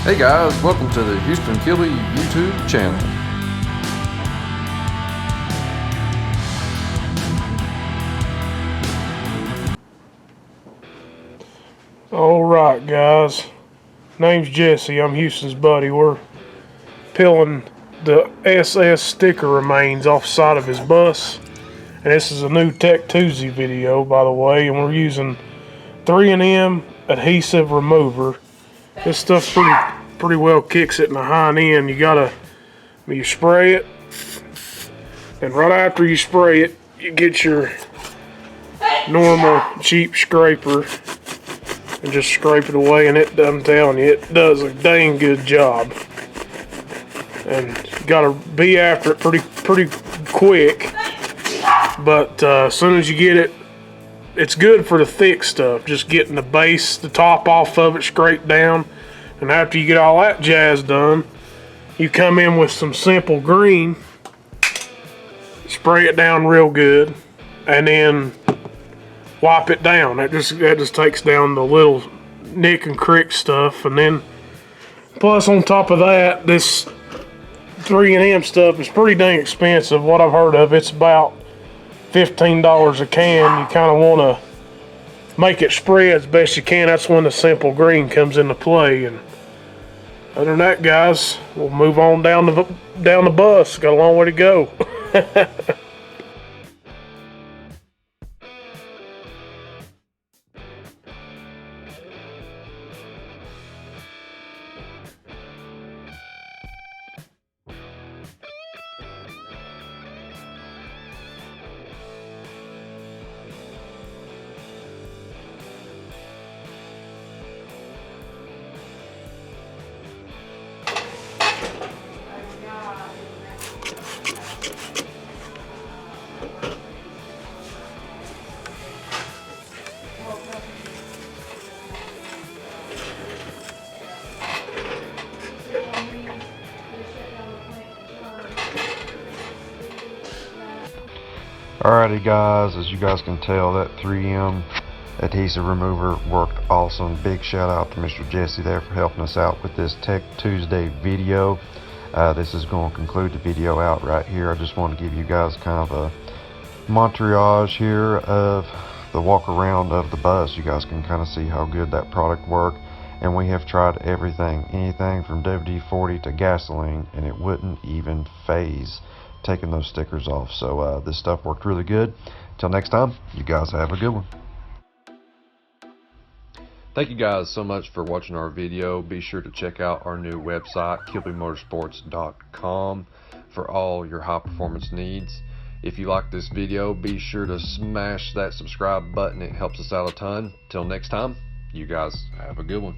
Hey guys, welcome to the Houston Kilby YouTube channel. Alright guys, name's Jesse, I'm Houston's buddy. We're peeling the SS sticker remains off the side of his bus. And this is a new Tech Tuesday video, by the way, and we're using 3M adhesive remover. This stuff pretty well kicks it in the hind end. You spray it, and right after you spray it, you get your normal cheap scraper and just scrape it away, and I'm telling you, it does a dang good job. And you gotta be after it pretty quick. But as soon as you get it, it's good for the thick stuff. Just getting the base, the top off of it, scraped down. And after you get all that jazz done, you come in with some simple green, spray it down real good, and then wipe it down. That just takes down the little nick and crick stuff. And then plus on top of that, this 3M stuff is pretty dang expensive. What I've heard of, it's about $15 a can. You kind of want to make it spread as best you can. That's when the simple green comes into play. And other than that, guys, we'll move on down the bus. Got a long way to go. Alrighty guys, as you guys can tell, that 3M adhesive remover worked awesome. Big shout out to Mr. Jesse there for helping us out with this Tech Tuesday video. This is going to conclude the video out right here. I just want to give you guys kind of a montage here of the walk around of the bus. You guys can kind of see how good that product worked. And we have tried everything, anything from WD-40 to gasoline, and it wouldn't even phase taking those stickers off. So this stuff worked really good. Till next time, you guys have a good one. Thank you guys so much for watching our video. Be sure to check out our new website, kilbymotorsports.com, for all your high performance needs. If you like this video, be sure to smash that subscribe button. It helps us out a ton. Till next time, you guys have a good one.